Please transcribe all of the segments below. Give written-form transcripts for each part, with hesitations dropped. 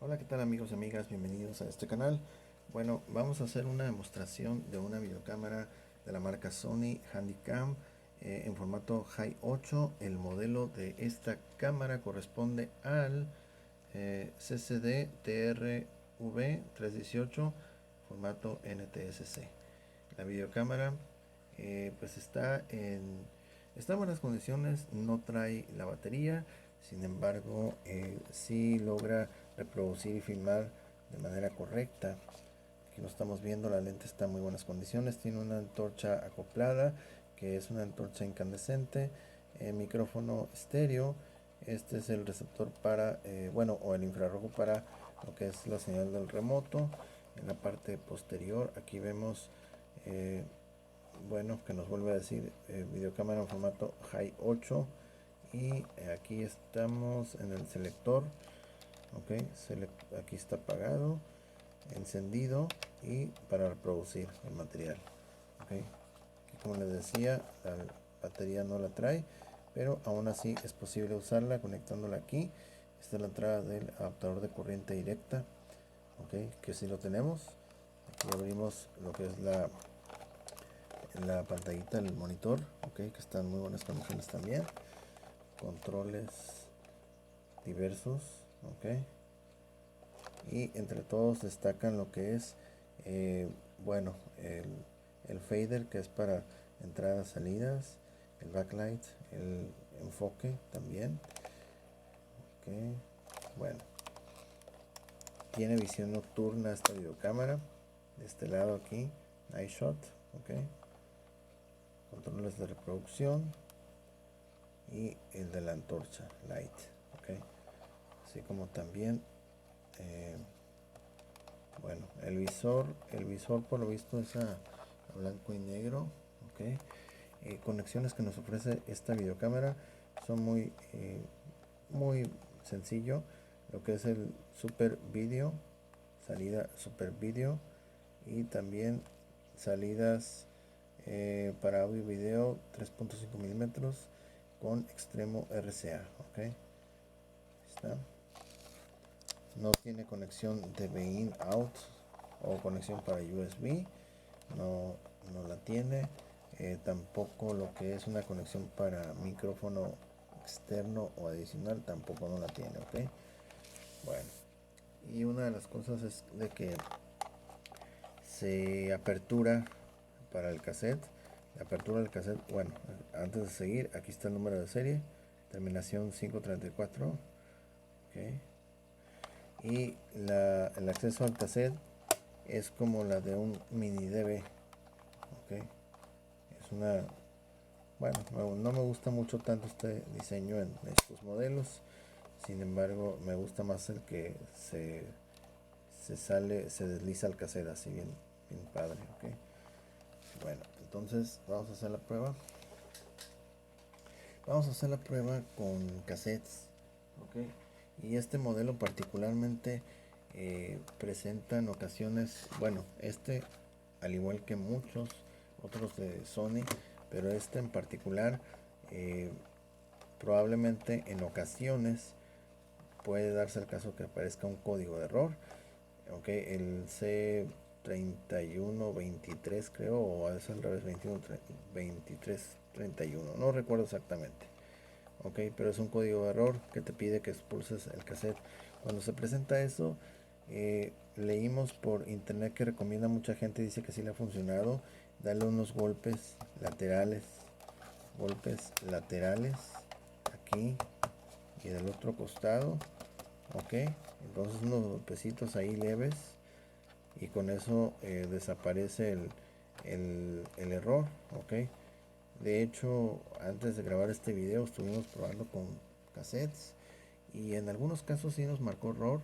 Hola, ¿qué tal amigos y amigas? Bienvenidos a este canal. Bueno, vamos a hacer una demostración de una videocámara de la marca Sony Handycam en formato High 8. El modelo de esta cámara corresponde al CCD TRV 318 formato NTSC. La videocámara pues está en buenas condiciones, no trae la batería, sin embargo sí logra reproducir y filmar de manera correcta. Aquí lo estamos viendo, la lente está en muy buenas condiciones, tiene una antorcha acoplada que es una antorcha incandescente, micrófono estéreo. Este es el receptor para, o el infrarrojo para lo que es la señal del remoto. En la parte posterior aquí vemos eh, que nos vuelve a decir videocámara en formato High 8. Y aquí estamos en el selector. Ok, aquí está apagado, encendido y para reproducir el material. Ok, aquí, como les decía, la batería no la trae, pero aún así es posible usarla conectándola aquí. Esta es la entrada del adaptador de corriente directa, ok, que sí lo tenemos. Aquí abrimos lo que es la pantallita del monitor, ok, que está en muy buenas condiciones también. Controles diversos, ok, y entre todos destacan lo que es eh, bueno el, el fader, que es para entradas salidas, el backlight, el enfoque también, ok. Bueno, tiene visión nocturna esta videocámara. De este lado aquí, night shot, ok, controles de reproducción y el de la antorcha light, ok, así como también eh, el visor por lo visto es a blanco y negro, ok. Conexiones que nos ofrece esta videocámara son muy sencillo. Lo que es el Super Video, salida Super Video, y también salidas para audio y video 3.5 milímetros con extremo RCA, ok. Está. No tiene conexión de in out o conexión para USB, no, no la tiene. Tampoco lo que es una conexión para micrófono externo o adicional, tampoco no la tiene, ok. Bueno, y una de las cosas es de que se apertura para el cassette. La apertura del cassette, bueno, antes de seguir, aquí está el número de serie, terminación 534, ok. Y el acceso al cassette es como la de un mini DV, ok. Es una, bueno, no me gusta mucho tanto este diseño en estos modelos. Sin embargo, me gusta más el que se desliza el cassette así bien padre, ok. Bueno, entonces vamos a hacer la prueba. Vamos a hacer la prueba con cassettes, ok. Y este modelo particularmente presenta en ocasiones, bueno, al igual que muchos otros de Sony, pero este en particular eh, probablemente en ocasiones puede darse el caso que aparezca un código de error, ok. El C3123 creo, o es al revés, 2331, no recuerdo exactamente, ok, pero es un código de error que te pide que expulses el cassette. Cuando se presenta eso, leímos por internet que recomienda mucha gente, dice que sí le ha funcionado, darle unos golpes laterales aquí y del otro costado, ok. Entonces unos golpecitos ahí leves y con eso desaparece el error, ok. De hecho, antes de grabar este video estuvimos probando con cassettes y en algunos casos sí nos marcó error.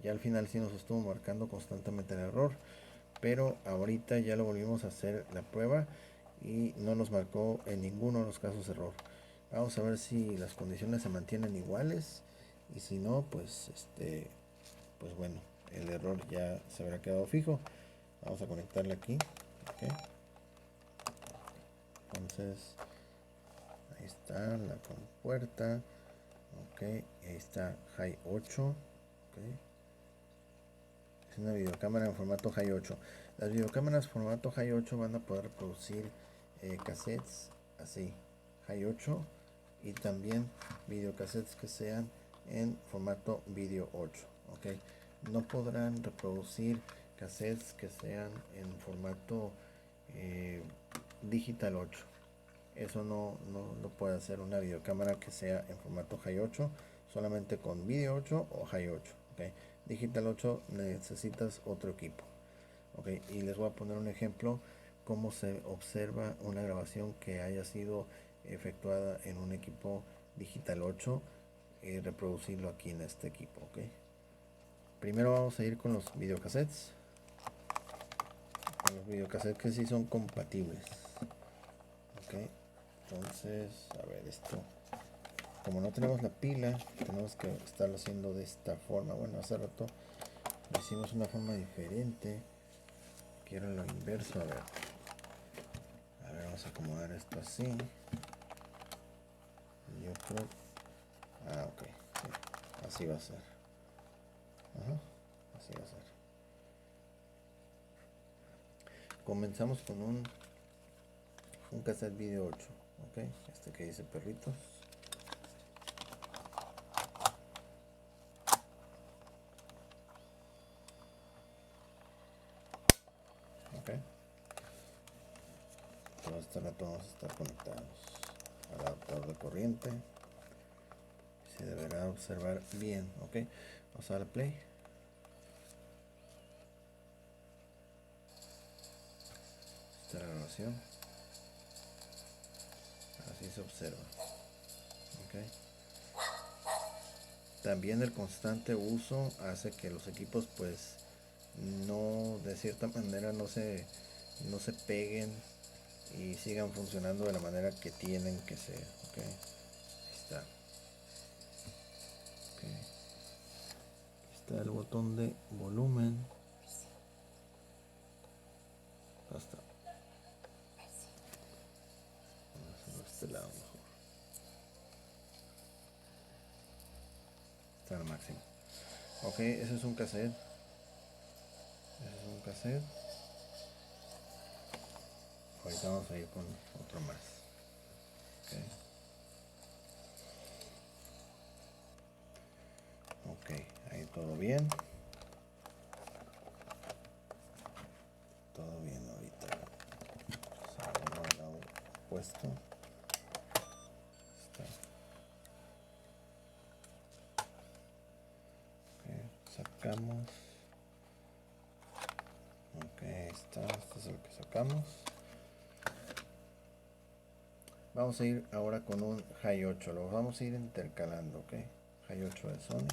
Ya al final sí nos estuvo marcando constantemente el error, pero ahorita ya lo volvimos a hacer la prueba y no nos marcó en ninguno de los casos error. Vamos a ver si las condiciones se mantienen iguales, y si no, pues bueno, el error ya se habrá quedado fijo. Vamos a conectarle aquí, ok. Entonces ahí está la compuerta, ok. Ahí está High 8, ok. una videocámara en formato Hi8. Las videocámaras formato Hi8 van a poder reproducir cassettes así, Hi8, y también videocassettes que sean en formato video 8. ¿Okay? No podrán reproducir cassettes que sean en formato digital 8. Eso no puede hacer una videocámara que sea en formato Hi8, solamente con video 8 o Hi8. ¿Okay? Digital 8 necesitas otro equipo. ¿Okay? Y les voy a poner un ejemplo cómo se observa una grabación que haya sido efectuada en un equipo digital 8 y reproducirlo aquí en este equipo. ¿Okay? Primero vamos a ir con los videocassettes. Con los videocassettes que sí son compatibles. ¿Okay? Entonces, a ver, esto, como no tenemos la pila, tenemos que estarlo haciendo de esta forma. Bueno, hace rato lo hicimos de una forma diferente. Quiero lo inverso. A ver, vamos a acomodar esto así. Yo creo, ok, sí, así va a ser. Ajá, así va a ser. Comenzamos con un cassette video 8. Ok, este que dice perritos. Ok, todo este rato vamos a estar conectados al adaptador de corriente. Se deberá observar bien. Ok, vamos a dar play. Esta es la grabación. Así se observa. Ok. También el constante uso hace que los equipos pues no, de cierta manera no se peguen y sigan funcionando de la manera que tienen que ser. Okay. Ahí está. Okay. Aquí está el botón de volumen. Hasta este lado mejor. Está al máximo. Ok, ese es un cassette. Ahorita vamos a ir con otro más. Okay. Ok, ahí todo bien. Todo bien ahorita. Salgo al lado opuesto. Está. Okay, sacamos. Ok, está. Este es el que sacamos. Vamos a ir ahora con un Hi8. Lo vamos a ir intercalando. Ok, Hi8 de Sony.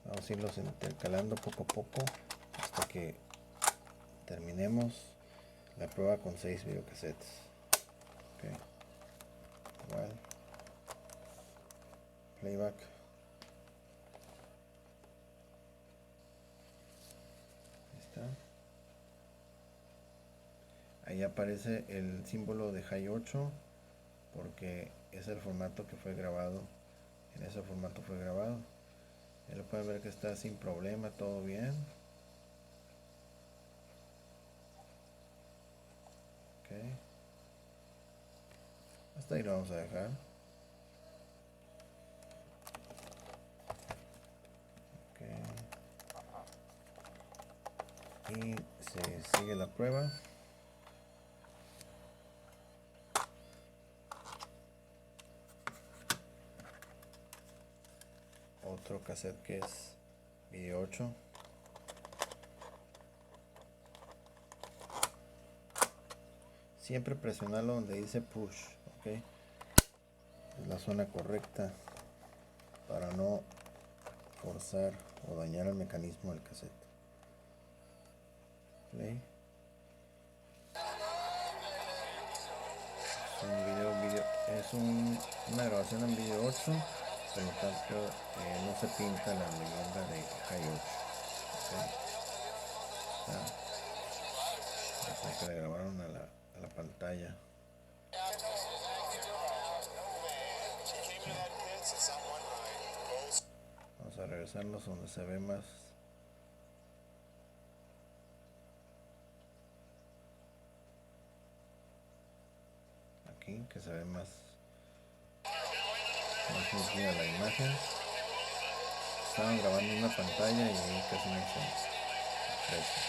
Vamos a irlos intercalando poco a poco hasta que terminemos la prueba con 6 videocassettes. Okay. Igual. Playback. Ahí está. Ahí aparece el símbolo de Hi8 porque es el formato que fue grabado. En ese formato fue grabado. Ya lo pueden ver que está sin problema, todo bien. Okay. Hasta ahí lo vamos a dejar. Y se sigue la prueba. Otro cassette que es video 8. Siempre presionarlo donde dice push, ok, es la zona correcta para no forzar o dañar el mecanismo del cassette. Play. Es una grabación en video 8, por lo tanto no se pinta la leyenda de Hi8. Okay. Que le grabaron a la pantalla. Vamos a regresarnos donde se ve más aquí, que se ve más nítida la imagen. Estaban grabando una pantalla y ahí casi no se aprecia.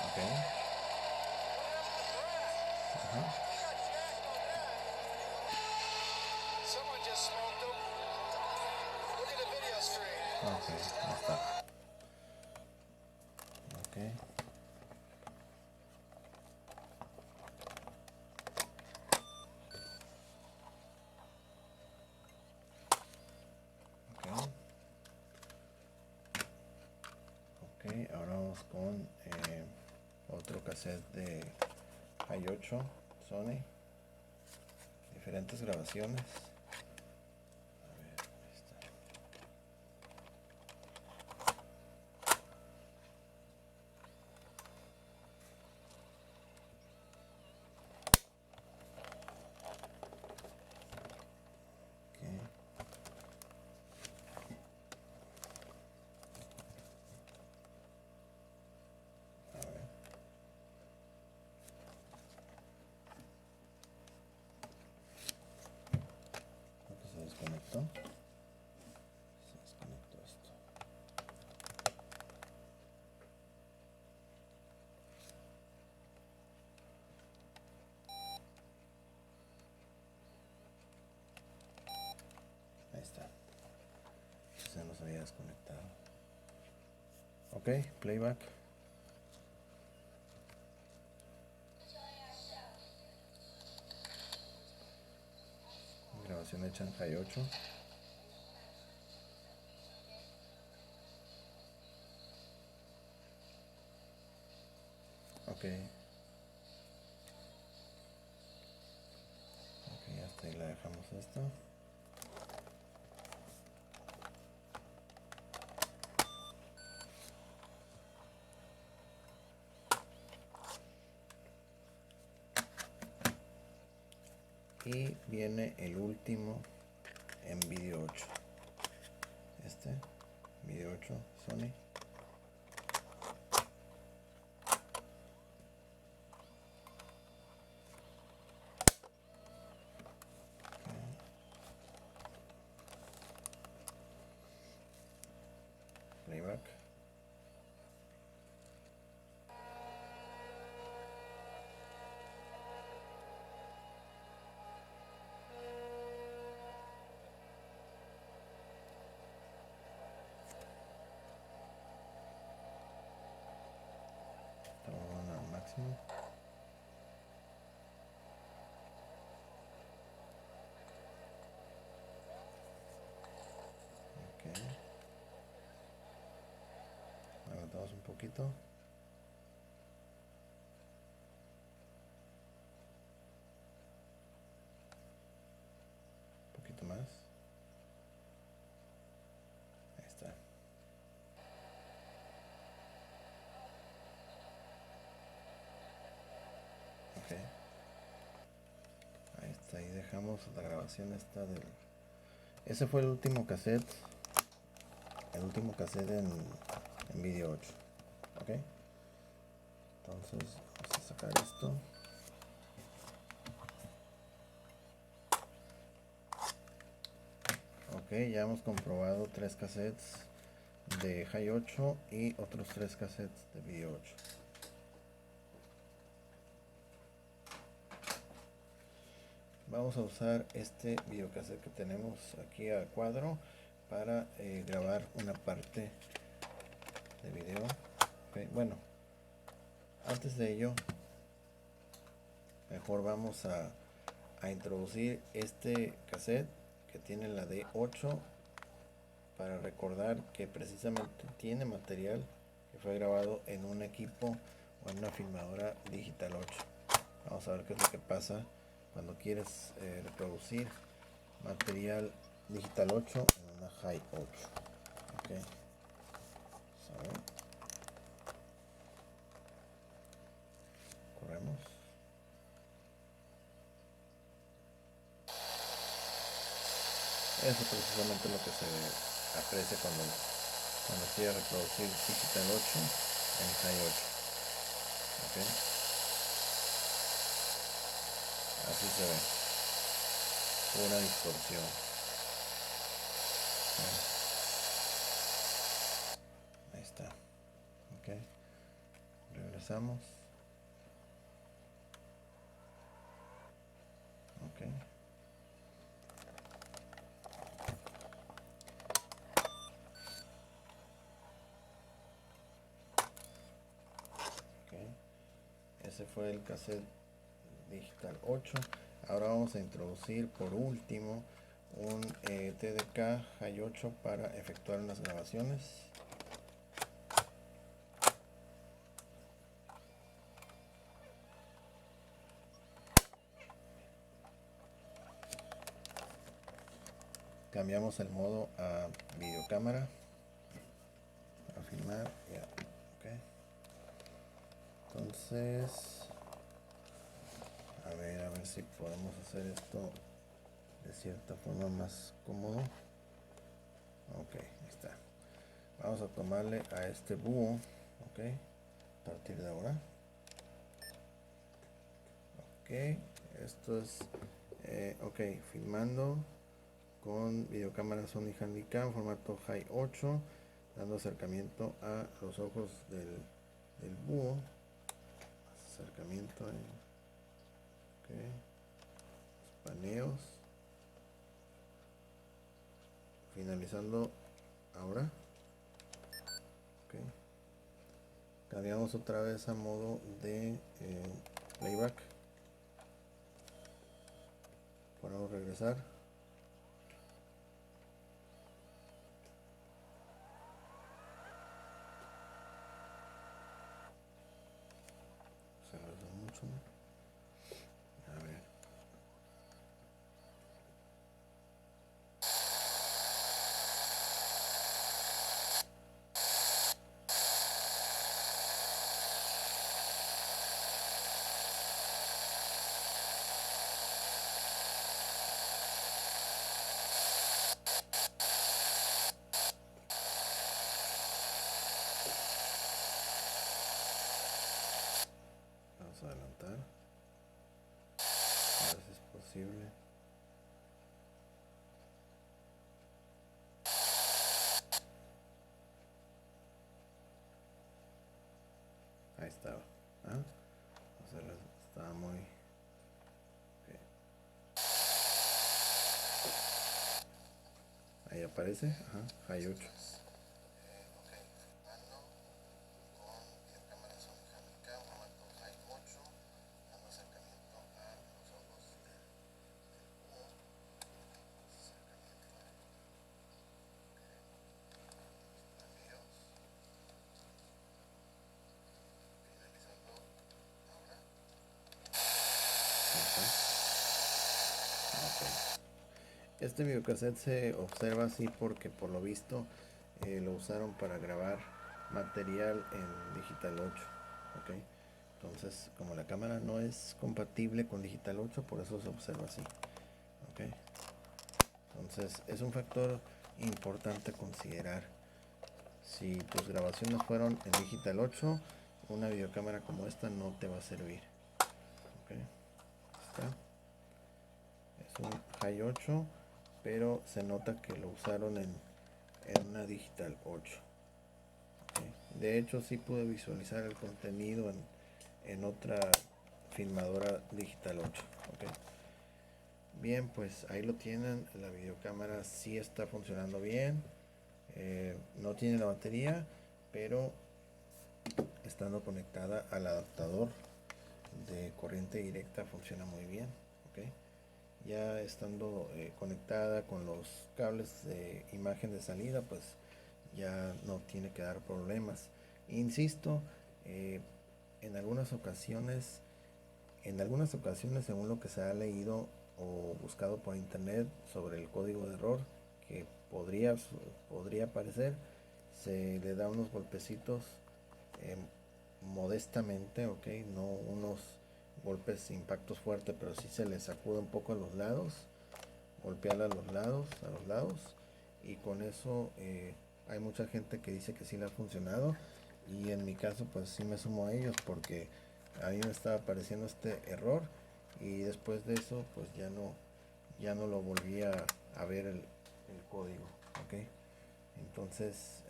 Ok. Ajá. Ok, ya está. Ok. Ok, ahora vamos con otro cassette de High 8 Sony. Diferentes grabaciones. A ver, ahí está. Okay. A ver. Creo que se desconectó. Se desconectó esto. Ahí está. Se nos había desconectado. Ok, playback. Grabación hecha en High 8. Ok. Ok, hasta ahí la dejamos esto. Y viene el último en Video 8. Este, Video 8 Sony. Playback. Estamos al máximo. Ok. Levantamos un poquito. Un poquito más. Ahí está. Ok. Ahí está. Ahí dejamos la grabación esta del... Ese fue el último cassette. El último cassette en Video 8. Ok. Entonces vamos a sacar esto. Ok, ya hemos comprobado 3 cassettes de High 8 y otros 3 cassettes de Video 8. Vamos a usar este videocassette que tenemos aquí a cuadro para grabar una parte de video. Okay, bueno, antes de ello, mejor vamos a introducir este cassette que tiene la D8 para recordar que precisamente tiene material que fue grabado en un equipo o en una filmadora digital 8. Vamos a ver qué es lo que pasa cuando quieres reproducir material digital 8 en una High 8. Okay. Vamos a ver. Corremos. Eso es precisamente lo que se aprecia cuando quiere reproducir digital 8 en High 8. ¿Okay? Así se ve, pura distorsión. Ahí está. Ok, regresamos. Ok, ese fue el cassette digital 8. Ahora vamos a introducir por último un TDK High 8 para efectuar unas grabaciones. Cambiamos el modo a videocámara para filmar. Yeah. Okay. Entonces, a ver si podemos hacer esto de cierta forma más cómodo. Ok, ahí está. Vamos a tomarle a este búho. Ok, a partir de ahora. Ok, esto es ok, filmando con videocámara Sony Handycam formato High 8, dando acercamiento a los ojos del búho. Acercamiento ahí. Ok, los paneos. Finalizando ahora. Ok, cambiamos otra vez a modo de playback. Podemos regresar. Se reduce mucho. A ver. Vamos a adelantar. A ver si es posible. Ahí estaba. ¿Ah? O sea, estaba muy... Okay. Ahí aparece. Ajá. High 8. Este videocassette se observa así porque por lo visto lo usaron para grabar material en Digital 8. ¿Okay? Entonces, como la cámara no es compatible con Digital 8, por eso se observa así. ¿Okay? Entonces, es un factor importante a considerar. Si tus grabaciones fueron en Digital 8, una videocámara como esta no te va a servir. ¿Okay? Está. Es un High 8, pero se nota que lo usaron en una Digital 8. ¿Okay? De hecho, sí pude visualizar el contenido en otra filmadora Digital 8. ¿Okay? Bien, pues ahí lo tienen. La videocámara sí está funcionando bien. No tiene la batería, pero estando conectada al adaptador de corriente directa funciona muy bien. ¿Okay? Ya estando conectada con los cables de imagen de salida, pues ya no tiene que dar problemas. Insisto, en algunas ocasiones, según lo que se ha leído o buscado por internet sobre el código de error que podría aparecer, se le da unos golpecitos modestamente, ok, no unos golpes, impactos fuertes, pero sí se le sacude un poco a los lados, golpearla a los lados, y con eso hay mucha gente que dice que sí le ha funcionado, y en mi caso pues sí me sumo a ellos porque a mí me estaba apareciendo este error y después de eso pues ya no lo volví a ver el código, ok. Entonces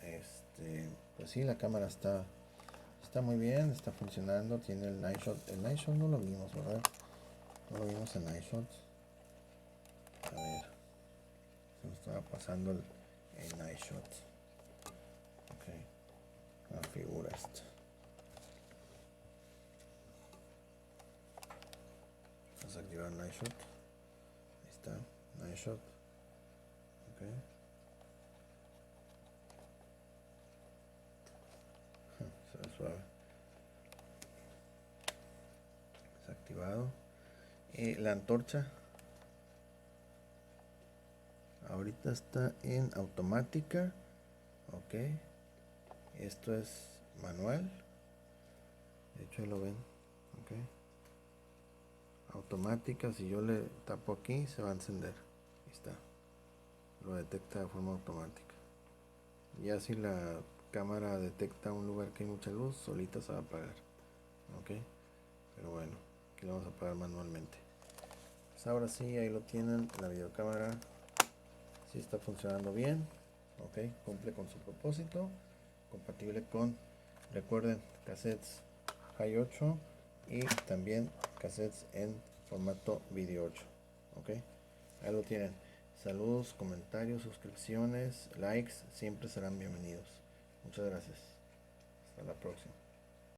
pues sí, la cámara está muy bien, está funcionando, tiene el night shot. El night shot no lo vimos, ¿verdad? No lo vimos en night shot. A ver, se nos estaba pasando el night shot. Ok, la figura esta. Vamos a activar night shot. Ahí está, night shot. Ok. Se ve suave. Desactivado. La antorcha ahorita está en automática. Ok. Esto es manual. De hecho ahí lo ven. Ok. Automática. Si yo le tapo aquí se va a encender. Ahí está. Lo detecta de forma automática. Ya si la cámara detecta un lugar que hay mucha luz, solita se va a apagar. Ok. Pero bueno, aquí lo vamos a apagar manualmente. Pues ahora sí, ahí lo tienen. La videocámara sí está funcionando bien. Ok, cumple con su propósito. Compatible con, recuerden, cassettes Hi 8 y también cassettes en formato video 8. Ok, ahí lo tienen. Saludos, comentarios, suscripciones, likes, siempre serán bienvenidos. Muchas gracias. Hasta la próxima.